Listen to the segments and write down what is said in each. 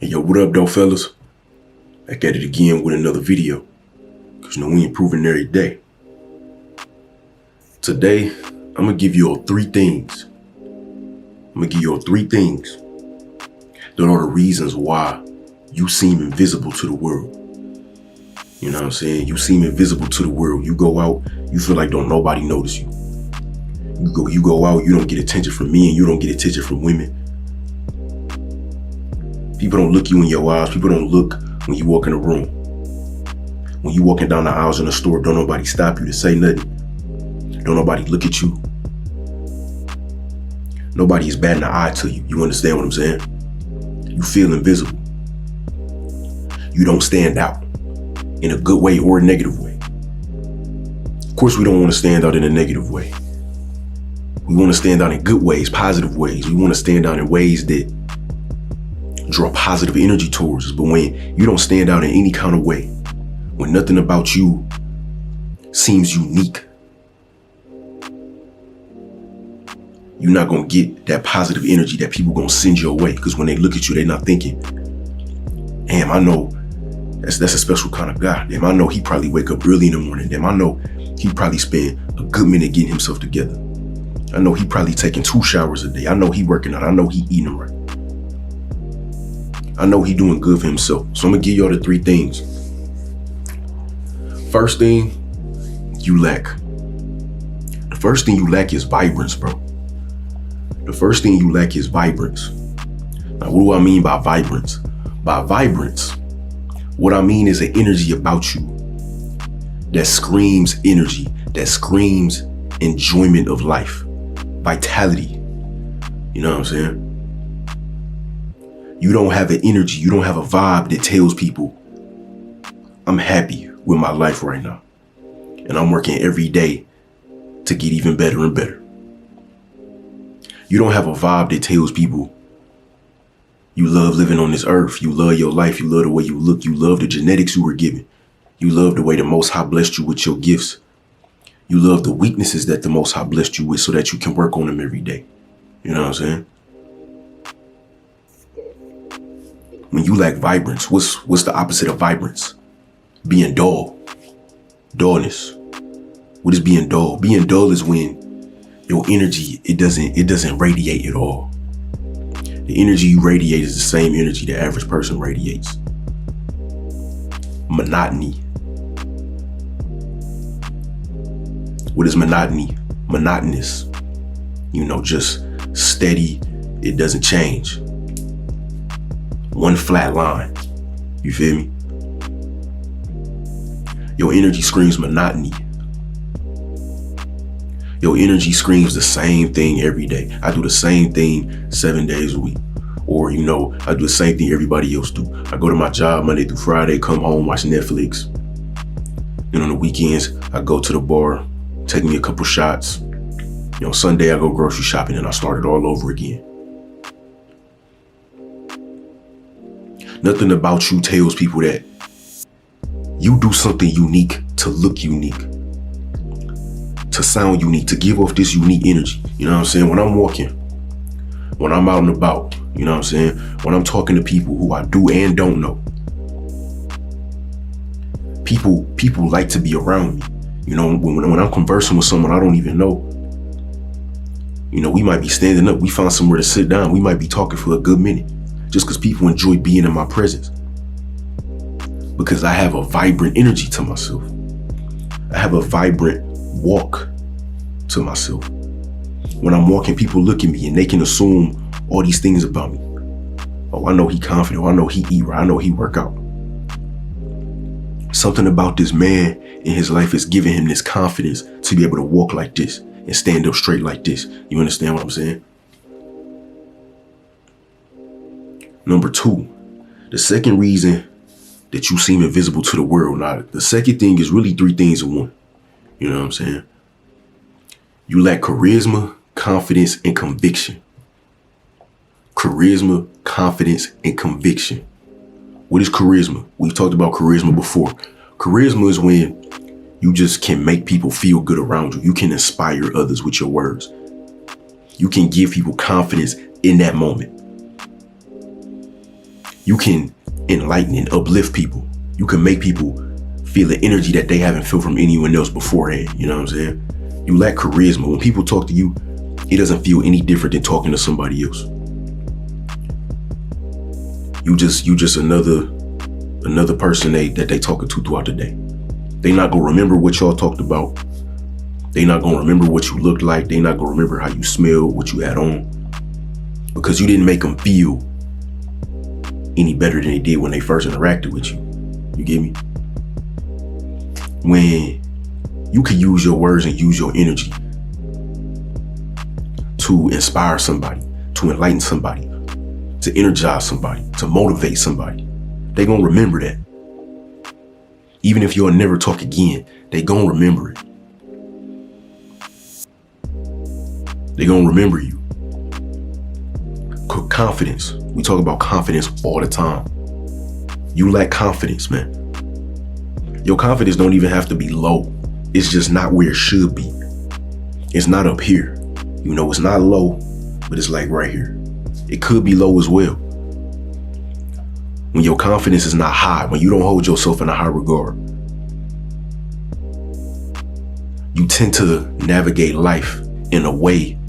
Hey, yo, what up, though, fellas? Back at it again with another video. Because, we improving every day. Today, I'm going to give you all three things. That are the reasons why you seem invisible to the world. You know what I'm saying? You seem invisible to the world. You go out, you feel like don't nobody notice you. You go out, you don't get attention from men, you don't get attention from women. People don't look you in your eyes. People don't look when you walk in a room. When you walking down the aisles in the store, don't nobody stop you to say nothing. Don't nobody look at you. Nobody is batting an eye to you. You understand what I'm saying? You feel invisible. You don't stand out in a good way or a negative way. Of course, we don't want to stand out in a negative way. We want to stand out in good ways, positive ways. We want to stand out in ways that draw positive energy towards us. But when you don't stand out in any kind of way, when nothing about you seems unique, you're not going to get that positive energy that people going to send your way. Because when they look at you, they're not thinking, damn, I know that's a special kind of guy. Damn, I know he probably wake up early in the morning. Damn, I know he probably spend a good minute getting himself together. I know he probably taking 2 showers a day. I know he working out. I know he eating right. I know he doing good for himself. So I'm going to give y'all the 3 things. First thing you lack. The first thing you lack is vibrance, bro. The first thing you lack is vibrance. Now, what do I mean by vibrance? By vibrance, what I mean is an energy about you that screams energy, that screams enjoyment of life, vitality. You know what I'm saying? You don't have an energy, you don't have a vibe that tells people, I'm happy with my life right now. And I'm working every day to get even better and better. You don't have a vibe that tells people you love living on this earth. You love your life. You love the way you look. You love the genetics you were given. You love the way the Most High blessed you with your gifts. You love the weaknesses that the Most High blessed you with so that you can work on them every day. You know what I'm saying? When you lack vibrance, what's the opposite of vibrance? Being dull. Dullness. What is being dull? Being dull is when your energy, it doesn't radiate at all. The energy you radiate is the same energy the average person radiates. Monotony. What is monotony? Monotonous. Just steady. It doesn't change. One flat line. You feel me? Your energy screams monotony. Your energy screams the same thing every day. I do the same thing 7 days a week. Or, I do the same thing everybody else do. I go to my job Monday through Friday, come home, watch Netflix. Then on the weekends, I go to the bar, take me a couple shots. Sunday I go grocery shopping and I start it all over again. Nothing about you tells people that you do something unique to look unique, to sound unique, to give off this unique energy. You know what I'm saying? When I'm walking, when I'm out and about, you know what I'm saying? When I'm talking to people who I do and don't know. People like to be around me. When I'm conversing with someone I don't even know, we might be standing up, we find somewhere to sit down, we might be talking for a good minute just because people enjoy being in my presence. Because I have a vibrant energy to myself. I have a vibrant walk to myself. When I'm walking, people look at me and they can assume all these things about me. Oh, I know he confident. Oh, I know he eat right. I know he work out. Something about this man in his life is giving him this confidence to be able to walk like this and stand up straight like this. You understand what I'm saying? Number 2, the second reason that you seem invisible to the world. Now, the second thing is really 3 things in one. You know what I'm saying? You lack charisma, confidence, and conviction. Charisma, confidence, and conviction. What is charisma? We've talked about charisma before. Charisma is when you just can make people feel good around you. You can inspire others with your words. You can give people confidence in that moment. You can enlighten and uplift people. You can make people feel the energy that they haven't felt from anyone else beforehand. You know what I'm saying? You lack charisma. When people talk to you, it doesn't feel any different than talking to somebody else. You just another person that they talking to throughout the day. They not gonna remember what y'all talked about. They not gonna remember what you looked like. They not gonna remember how you smelled, what you had on, because you didn't make them feel any better than they did when they first interacted with you. You get me? When you can use your words and use your energy to inspire somebody, to enlighten somebody, to energize somebody, to motivate somebody, they gonna remember that. Even if you'll never talk again, they gonna remember it. They gonna remember you. Confidence. We talk about confidence all the time. You lack confidence, man. Your confidence don't even have to be low. It's just not where it should be. It's not up here. You know, it's not low, but it's like right here. It could be low as well. When your confidence is not high, when you don't hold yourself in a high regard, you tend to navigate life in a way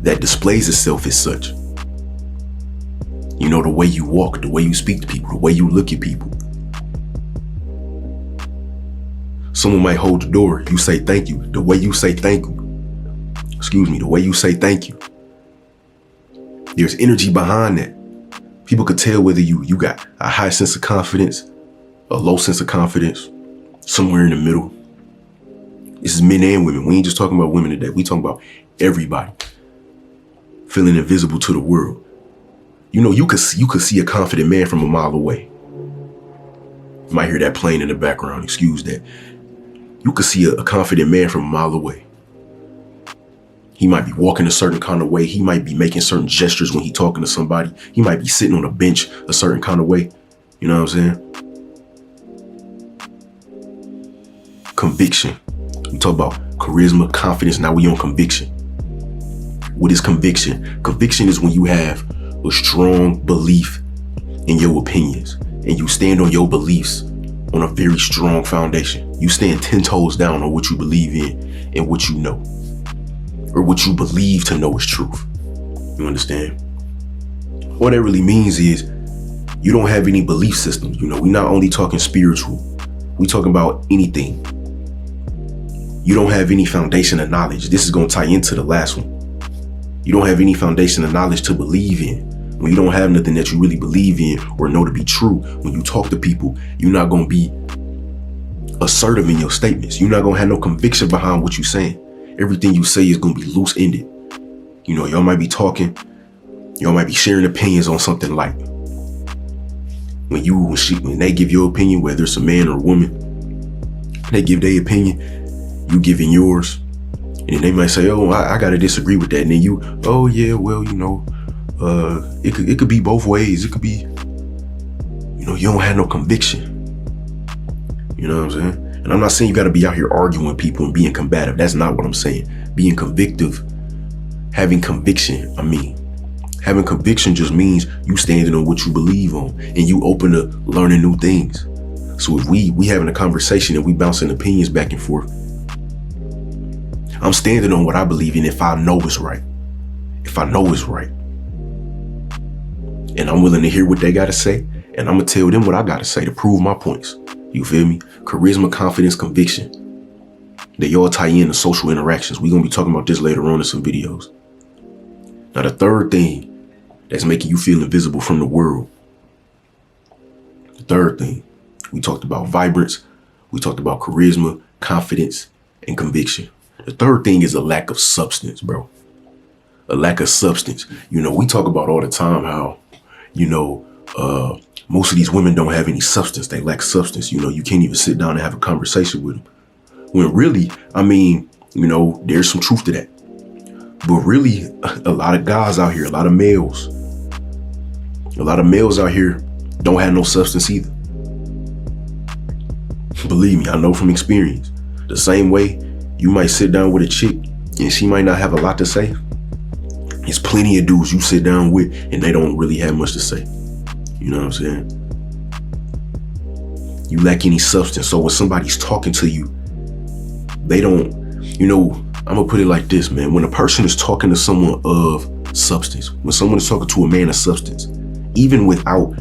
that displays itself as such. You know, the way you walk, the way you speak to people, the way you look at people. Someone might hold the door, you say thank you. The way you say thank you, the way you say thank you. There's energy behind that. People could tell whether you got a high sense of confidence, a low sense of confidence, somewhere in the middle. This is men and women. We ain't just talking about women today. We talking about everybody feeling invisible to the world. You know, you could see a confident man from a mile away. You might hear that plane in the background. Excuse that. You could see a confident man from a mile away. He might be walking a certain kind of way. He might be making certain gestures when he's talking to somebody. He might be sitting on a bench a certain kind of way. You know what I'm saying? Conviction. We talk about charisma, confidence. Now we on conviction. What is conviction? Conviction is when you have a strong belief in your opinions and you stand on your beliefs on a very strong foundation. You stand 10 toes down on what you believe in and what you know, or what you believe to know is truth. You understand? What that really means is you don't have any belief systems. You know, we're not only talking spiritual, we talking about anything. You don't have any foundation of knowledge. This is going to tie into the last one. You don't have any foundation of knowledge to believe in. When you don't have nothing that you really believe in or know to be true, when you talk to people, you're not going to be assertive in your statements. You're not going to have no conviction behind what you're saying. Everything you say is going to be loose-ended. You know, y'all might be talking, y'all might be sharing opinions on something light. When they give your opinion, whether it's a man or a woman, they give their opinion, you giving yours, and they might say, oh, I gotta disagree with that. And then you, oh yeah, well, you know, it could be both ways. It could be, you know, you don't have no conviction. You know what I'm saying? And I'm not saying you gotta be out here arguing with people and being combative. That's not what I'm saying. Being convictive, having conviction, having conviction just means you standing on what you believe on and you open to learning new things. So if we having a conversation and we bouncing opinions back and forth, I'm standing on what I believe in if I know it's right. If I know it's right. And I'm willing to hear what they got to say. And I'm going to tell them what I got to say to prove my points. You feel me? Charisma, confidence, conviction. They all tie in to social interactions. We're going to be talking about this later on in some videos. Now, the third thing that's making you feel invisible from the world. The third thing. We talked about vibrance. We talked about charisma, confidence, and conviction. The third thing is a lack of substance, bro. A lack of substance. You know, we talk about all the time how, you know, most of these women don't have any substance. They lack substance. You know, you can't even sit down and have a conversation with them. When really, you know, there's some truth to that. But really, a lot of guys out here, a lot of males out here don't have no substance either. Believe me, I know from experience. The same way you might sit down with a chick and she might not have a lot to say. There's plenty of dudes you sit down with and they don't really have much to say. You know what I'm saying? You lack any substance. So when somebody's talking to you, they don't, I'm gonna put it like this, man. When a person is talking to someone of substance, when someone is talking to a man of substance, even without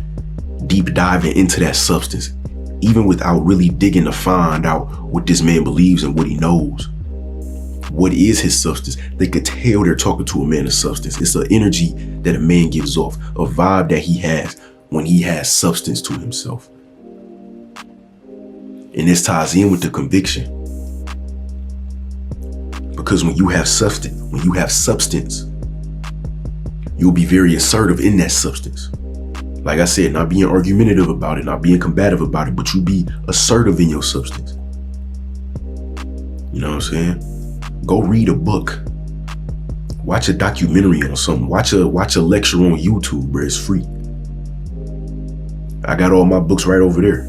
deep diving into that substance, even without really digging to find out what this man believes and what he knows, what is his substance, they could tell they're talking to a man of substance. It's an energy that a man gives off, a vibe that he has when he has substance to himself. And this ties in with the conviction. Because when you have substance, you'll be very assertive in that substance. Like I said, not being argumentative about it, not being combative about it, but you be assertive in your substance. You know what I'm saying? Go read a book. Watch a documentary on something. Watch a lecture on YouTube, bro. It's free. I got all my books right over there.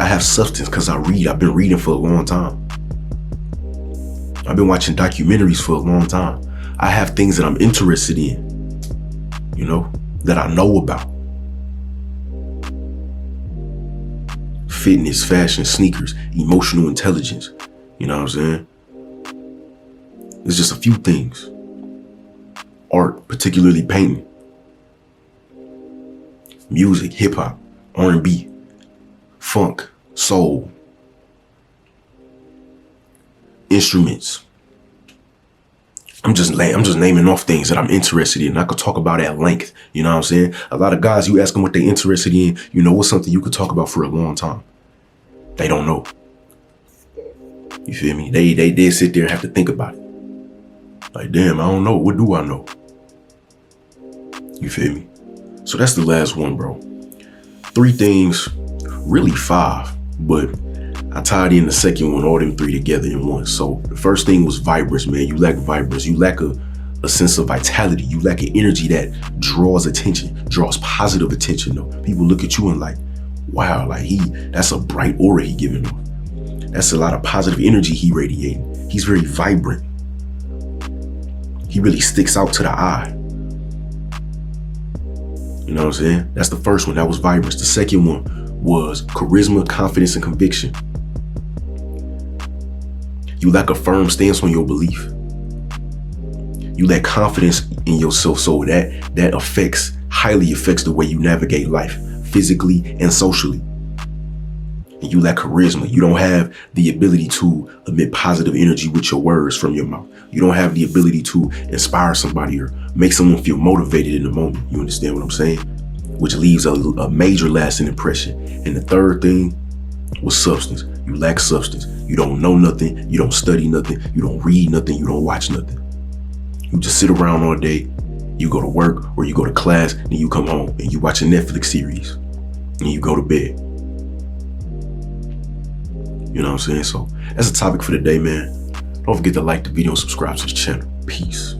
I have substance because I read. I've been reading for a long time. I've been watching documentaries for a long time. I have things that I'm interested in, that I know about. Fitness, fashion, sneakers, emotional intelligence. You know what I'm saying? There's just a few things. Art, particularly painting. Music, hip hop, R&B, funk, soul, instruments. I'm just naming off things that I'm interested in. I could talk about at length. You know what I'm saying? A lot of guys, you ask them what they're interested in, what's something you could talk about for a long time. They don't know. You feel me? They did sit there and have to think about it. Like, damn, I don't know. What do I know? You feel me? So that's the last one, bro. 3 things, really 5, but I tied in the second one, all them 3 together in one. So the first thing was vibrance, man. You lack vibrance. You lack a sense of vitality. You lack an energy that draws attention, draws positive attention, though. People look at you and like, wow, like that's a bright aura he giving off. That's a lot of positive energy he radiating. He's very vibrant. He really sticks out to the eye. You know what I'm saying? That's the first one. That was vibrance. The second one was charisma, confidence, and conviction. You lack a firm stance on your belief. You lack confidence in yourself, so that highly affects the way you navigate life, physically and socially. And you lack charisma. You don't have the ability to emit positive energy with your words from your mouth. You don't have the ability to inspire somebody or make someone feel motivated in the moment. You understand what I'm saying? Which leaves a major lasting impression. And the third thing was substance. You lack substance. You don't know nothing. You don't study nothing. You don't read nothing. You don't watch nothing. You just sit around all day. You go to work or you go to class and you come home and you watch a Netflix series and you go to bed. You know what I'm saying? So that's a topic for the day, man. Don't forget to like the video and subscribe to the channel. Peace.